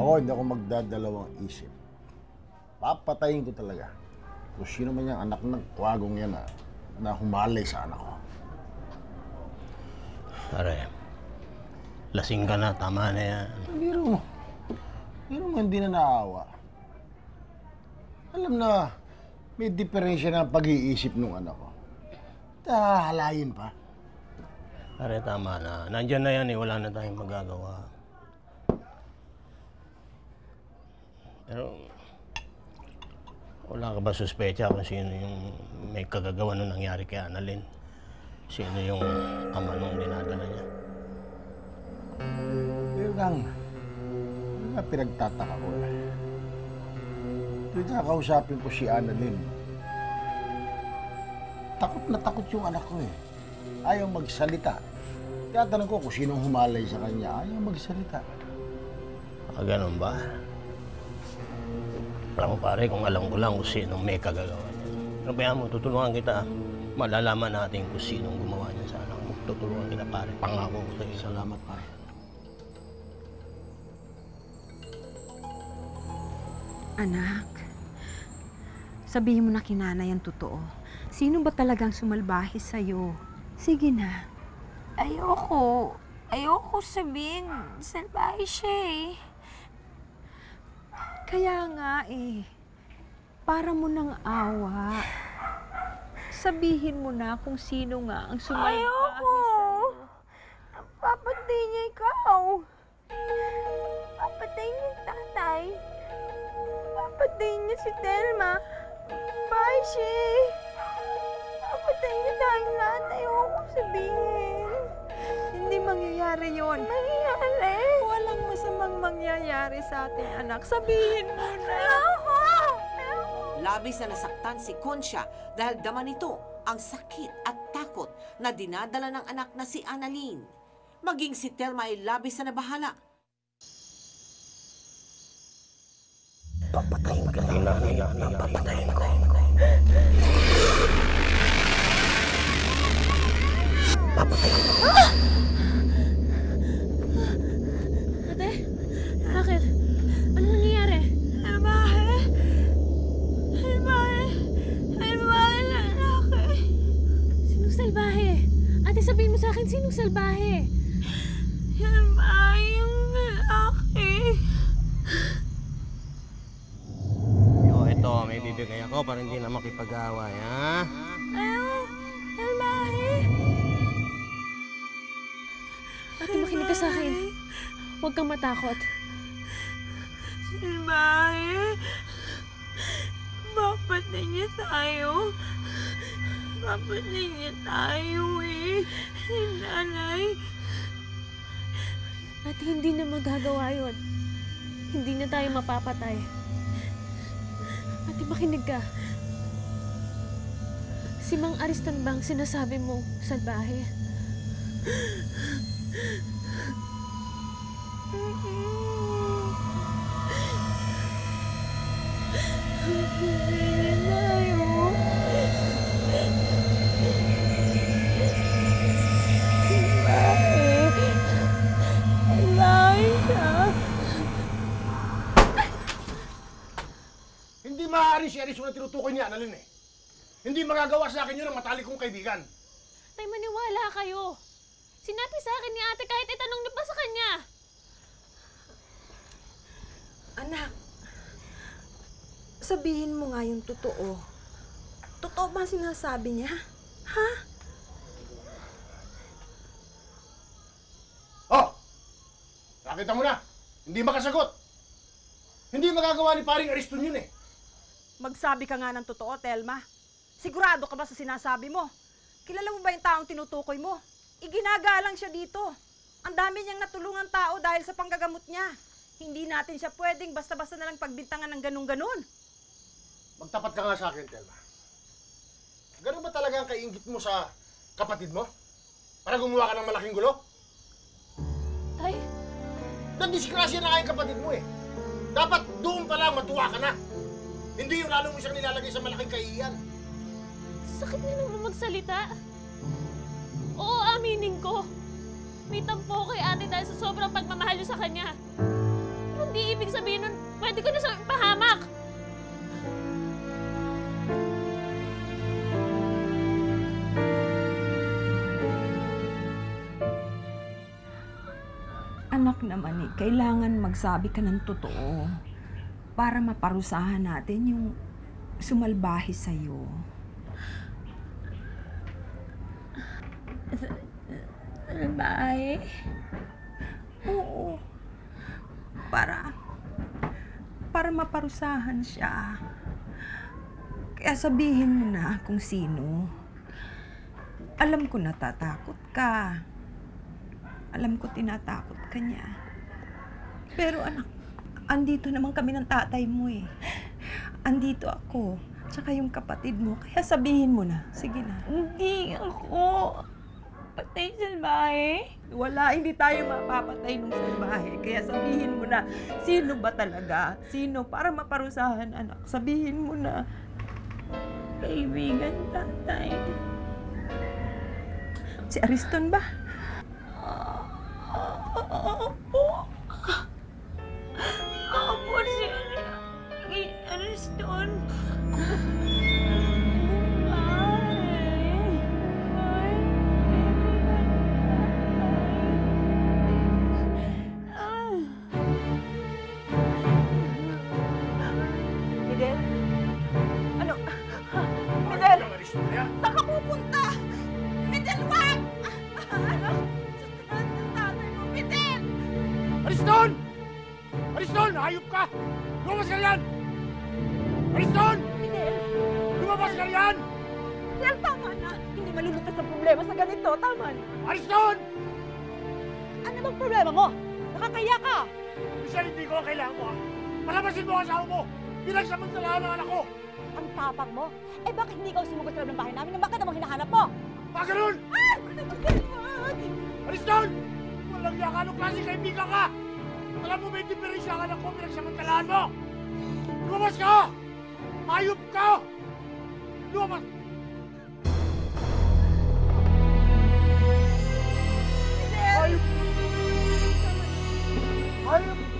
Ako, hindi ako magdadalawang isip. Papatayin ko talaga. Kung sino man yung anak ng kwagong yan na humalay sa anak ko. Pare, lasing ka na, tama na yan. Pero mo hindi na naawa. Alam na, may diferensya na pag-iisip ng anak ko. Halayin pa. Pare, tama na. Nandyan na yan eh, wala na tayong magagawa. Pero, wala ka ba suspecha kung sino yung may kagagawa nung nangyari kay Annalyn? Sino yung ama nung dinadala niya? Pero lang, pinagtataka ko eh. Tuwing kakausapin ko si Annalyn, takot na takot yung anak ko eh. Ayaw magsalita. Kaya tanong ko kung sinong humalay sa kanya, ayaw magsalita. Ganun ba? Alam mo pare, kung alam ko lang kung sinong may kagagawa niya. Pero kaya mo, tutulungan kita. Malalaman natin kung sinong gumawa niya sa anak mo. Tutulungan kita pare, pangako ko sa'yo. Salamat pare. Anak, sabihin mo na kay nanay ang totoo. Sino ba talagang sumalbahe sa'yo? Sige na. Ayoko. Ayoko sabihin. Salbahe siya eh. Kaya nga eh, para mo ng awa. Sabihin mo na kung sino nga ang sumalbahe sa'yo. Papatay niya ikaw. Papatay niya yung tatay. Papatay niya si Telma. Bye, Shay. Papatay niya tayong lahat. Ayoko sabihin. Hindi mangyayari yon. Mangyayari. Walang masamang mangyayari sa ating anak. Sabihin mo na. Ayoko. Labis na nasaktan si Concha dahil dama nito ang sakit at takot na dinadala ng anak na si Annalyn. Maging si Telma ay labis na nabahala. Papatayin ka ng nanay na papatayin ko. Papatayin ko. Ate, bakit? Ano nangyayari? Salbahe. Salbahe. Salbahe na lalaki. Sinong salbahe? Ate, sabihin mo sa akin, sinong salbahe? Salbahe yung lalaki. Ito, may bibigay ako para hindi na makipag-away, ha? Ayaw. Salbahe. Ate, makinig ka sa akin. Huwag kang matakot. Salbahe. Papatay niya tayo. Papatay niya tayo eh. Si nanay. Ate, hindi na magagawa yun. Hindi na tayo mapapatay. Ate, makinig ka. Si Mang Aristan bang sinasabi mo salbahe? Hindi maaari si Aris na tinutukoy niya, Annalyn eh. Hindi magagawa sa akin yun ang matalik kong kaibigan. Tay, maniwala kayo. Sinabi sa akin ni ate kahit itanong niyo pa sa kanya. Anak, sabihin mo nga yung totoo. Totoo ba sinasabi niya? Ha? Oh! Nakita mo na! Hindi makasagot! Hindi magagawa ni paring Ariston yun eh. Magsabi ka nga ng totoo, Telma. Sigurado ka ba sa sinasabi mo? Kilala mo ba yung taong tinutukoy mo? Iginagalang siya dito. Ang dami niyang natulungan tao dahil sa panggagamot niya. Hindi natin siya pwedeng basta-basta na lang pagbintangan ng ganun-ganun. Magtapat ka nga sa akin, Telma. Ganun ba talaga ang kaingit mo sa kapatid mo? Para gumawa ka ng malaking gulo? Tay, Nandisgrasya na nga yung kapatid mo eh. Dapat doon pa lang matuwa ka na. Hindi yung lalo mo siyang nilalagay sa malaking kahihiyan. sakit na naman magsalita. Oo, aminin ko. May tampo kay ate dahil sa sobrang pagmamahal niyo sa kanya. Pero hindi ibig sabihin nun, pwede ko na sa pahamak. Anak naman eh, kailangan magsabi ka ng totoo para maparusahan natin yung sumalbahe sa'yo. Salbahe? Oo. Para maparusahan siya. Kaya sabihin mo na kung sino. Alam ko natatakot ka. Alam ko tinatakot ka niya. Pero anak, andito naman kami ng tatay mo eh. Andito ako, tsaka yung kapatid mo. Kaya sabihin mo na. Sige na. Hindi ako. Patay salbahe? Wala, hindi tayo mapapatay ng salbahe. Kaya sabihin mo na, sino ba talaga? Sino? Para maparusahan, anak. Sabihin mo na. Kaibigan tatay. Si Ariston ba? Opo, sir. Ariston. Miguel? Ano? Miguel! Saan ka pupunta? Miguel, wag! Ano? Sasaktan ng tatay mo, Miguel! Ariston! Ariston! Hayop ka! Lumabas ka riyan! Ariston! Miguel! Lumabas ka riyan! Miguel, tama na! Hindi malulutas ang problema sa ganito. Tama na. Ariston! Ano bang problema mo? Nakakaya ka! Michelle, hindi ko ang kailangan mo ha! Palabasin mo ang asawa mo! Pinagsamantalahan ang anak ko! Ang tapang mo? Eh bakit hindi ikaw sumugod sa loob ng bahay namin? Bakit namang hinahanap mo? Bakit ganun? Ay! Miguel, wag! Ariston! Walang yaka, anong klaseng kaibigan ka? Alam mo, may diferensya ka anak ko, pinagsamantalahan mo! Lumabas ka! Hayop ka! Lumabas! Hayop! Hayop!